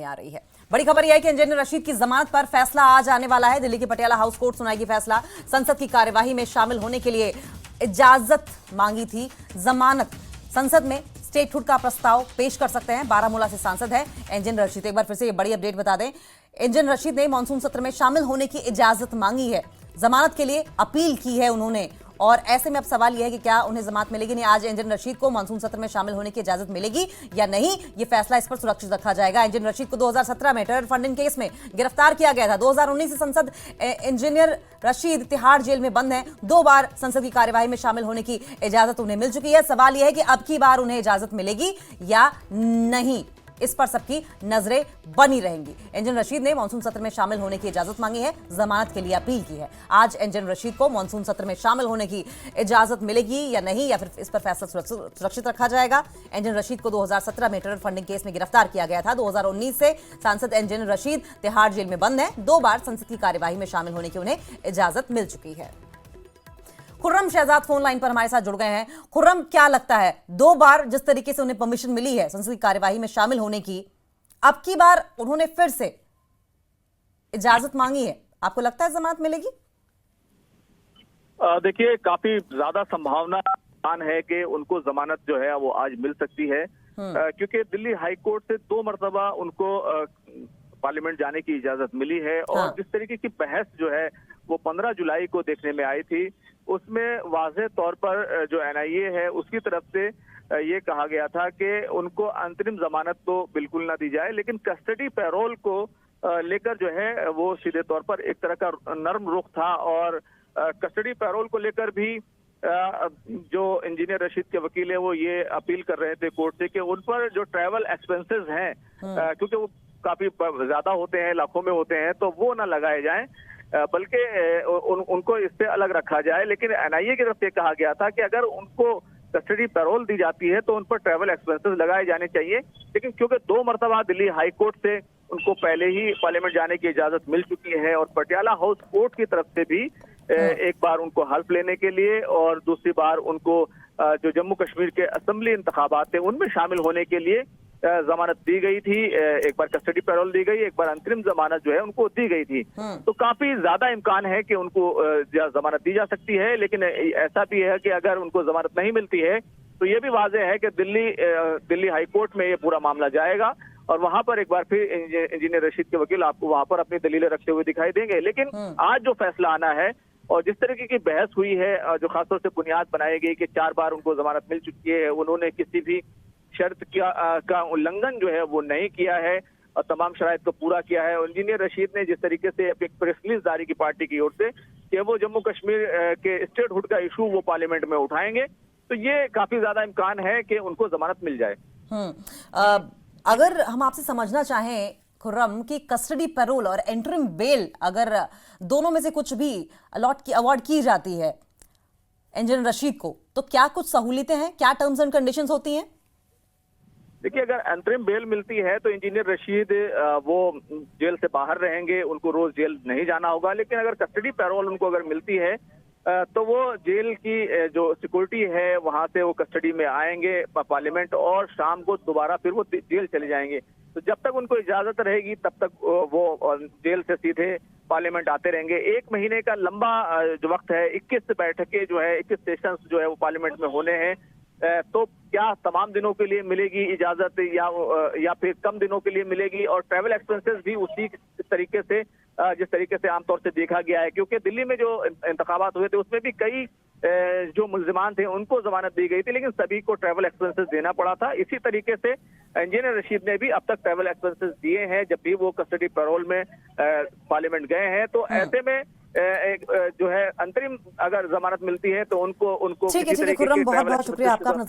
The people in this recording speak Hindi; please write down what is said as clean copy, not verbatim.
आ रही है। बड़ी खबर यह है कि इंजीनियर रशीद की जमानत पर फैसला आज आने वाला है। दिल्ली की पटियाला हाउस कोर्ट सुनाएगी फैसला। संसद की कार्यवाही में शामिल होने के लिए इजाजत मांगी थी। जमानत संसद में स्टेटहुड का प्रस्ताव पेश कर सकते हैं। बारामूला से सांसद है इंजीनियर रशीद। एक बार फिर से ये बड़ी अपडेट बता दें, इंजीनियर रशीद ने मानसून सत्र में शामिल होने की इजाजत मांगी है। जमानत के लिए अपील की है उन्होंने, और ऐसे में अब सवाल यह है कि क्या उन्हें जमानत मिलेगी नहीं। आज इंजीनियर रशीद को मानसून सत्र में शामिल होने की इजाजत मिलेगी या नहीं, यह फैसला इस पर सुरक्षित रखा जाएगा। इंजीनियर रशीद को 2017 में टेरर फंडिंग केस में गिरफ्तार किया गया था। 2019 से संसद इंजीनियर रशीद तिहाड़ जेल में बंद है। 2 बार संसद की कार्यवाही में शामिल होने की इजाजत उन्हें मिल चुकी है। सवाल यह है कि अब की बार उन्हें इजाजत मिलेगी या नहीं, इस पर सबकी नजरें बनी रहेंगी। इंजीनियर रशीद ने मानसून सत्र में शामिल होने की इजाजत मांगी है, जमानत के लिए अपील की है। आज इंजीनियर रशीद को मानसून सत्र में शामिल होने की इजाजत मिलेगी या नहीं, या फिर इस पर फैसला सुरक्षित रखा जाएगा। इंजीनियर रशीद को 2017 में टेरर फंडिंग केस में गिरफ्तार किया गया था। 2019 से सांसद इंजीनियर रशीद तिहाड़ जेल में बंद है। 2 बार संसद की कार्यवाही में शामिल होने की उन्हें इजाजत मिल चुकी है। खुर्रम शहजाद फोन लाइन पर हमारे साथ जुड़ गए हैं। खुर्रम, क्या लगता है, 2 बार जिस तरीके से उन्हें परमिशन मिली है संसद की कार्यवाही में शामिल होने की, अब की बार उन्होंने फिर से इजाजत मांगी है, आपको लगता है जमानत मिलेगी? देखिए, काफी ज्यादा संभावना है कि उनको जमानत जो है वो आज मिल सकती है, क्योंकि दिल्ली हाई कोर्ट से 2 मरतबा उनको पार्लियामेंट जाने की इजाजत मिली है। और जिस तरीके की बहस जो है वो 15 जुलाई को देखने में आई थी, उसमें वाज़ेह तौर पर जो NIA है उसकी तरफ से ये कहा गया था कि उनको अंतरिम जमानत तो बिल्कुल ना दी जाए, लेकिन कस्टडी पैरोल को लेकर जो है वो सीधे तौर पर एक तरह का नर्म रुख था। और कस्टडी पैरोल को लेकर भी जो इंजीनियर रशीद के वकील है वो ये अपील कर रहे थे कोर्ट से कि उन पर जो ट्रैवल एक्सपेंसेस हैं, क्योंकि वो काफी ज्यादा होते हैं, लाखों में होते हैं, तो वो ना लगाए जाएं, बल्कि उनको इससे अलग रखा जाए। लेकिन NIA की तरफ से कहा गया था कि अगर उनको कस्टडी पैरोल दी जाती है तो उन पर ट्रैवल एक्सपेंसेस लगाए जाने चाहिए। लेकिन क्योंकि 2 मरतबा दिल्ली हाई कोर्ट से उनको पहले ही पार्लियामेंट जाने की इजाजत मिल चुकी है, और पटियाला हाउस कोर्ट की तरफ से भी एक बार उनको हल्फ लेने के लिए और दूसरी बार उनको जो जम्मू कश्मीर के असेंबली इंतखाबात थे उनमें शामिल होने के लिए जमानत दी गई थी। एक बार कस्टडी पैरोल दी गई, एक बार अंतरिम जमानत जो है उनको दी गई थी। तो काफी ज्यादा इम्कान है कि उनको जमानत दी जा सकती है। लेकिन ऐसा भी है कि अगर उनको जमानत नहीं मिलती है तो ये भी वाज़ेह है कि दिल्ली हाई कोर्ट में ये पूरा मामला जाएगा, और वहां पर एक बार फिर इंजीनियर रशीद के वकील आपको वहां पर अपनी दलीलें रखते हुए दिखाई देंगे। लेकिन आज जो फैसला आना है और जिस तरीके की बहस हुई है, जो खासतौर से बुनियाद बनाई गई कि 4 बार उनको जमानत मिल चुकी है, उन्होंने किसी भी शर्त का उल्लंघन जो है वो नहीं किया है और तमाम शराइत को पूरा किया है। इंजीनियर रशीद ने जिस तरीके से एक प्रेस रिलीज जारी की पार्टी की ओर से कि वो जम्मू कश्मीर के स्टेटहुड का इशू वो पार्लियामेंट में उठाएंगे, तो ये काफी ज्यादा इम्कान है कि उनको जमानत मिल जाए। अगर हम आपसे समझना चाहें खुर्रम की कस्टडी पैरोल और इंटरिम बेल, अगर दोनों में से कुछ भी अवार्ड की जाती है इंजीनियर रशीद को, तो क्या कुछ सहूलियतें हैं, क्या टर्म्स एंड कंडीशंस होती हैं? देखिए, अगर अंतरिम बेल मिलती है तो इंजीनियर रशीद वो जेल से बाहर रहेंगे, उनको रोज जेल नहीं जाना होगा। लेकिन अगर कस्टडी पैरोल उनको अगर मिलती है तो वो जेल की जो सिक्योरिटी है वहां से वो कस्टडी में आएंगे पार्लियामेंट, और शाम को दोबारा फिर वो जेल चले जाएंगे। तो जब तक उनको इजाजत रहेगी तब तक वो जेल से सीधे पार्लियामेंट आते रहेंगे। 1 महीने का लंबा जो वक्त है, 21 बैठकें जो है, 21 सेशंस जो है वो पार्लियामेंट में होने हैं। तो क्या तमाम दिनों के लिए मिलेगी इजाजत या फिर कम दिनों के लिए मिलेगी? और ट्रैवल एक्सपेंसेस भी उसी तरीके से जिस तरीके से आमतौर से देखा गया है, क्योंकि दिल्ली में जो इंतखाबात हुए थे उसमें भी कई जो मुल्जिमान थे उनको जमानत दी गई थी, लेकिन सभी को ट्रैवल एक्सपेंसेस देना पड़ा था। इसी तरीके से इंजीनियर रशीद ने भी अब तक ट्रैवल एक्सपेंसेस दिए हैं जब भी वो कस्टडी पैरोल में पार्लियामेंट गए हैं। तो ऐसे में एक जो है अंतरिम अगर जमानत मिलती है तो उनको ठीक है, खुर्रम, बहुत बहुत शुक्रिया आपका।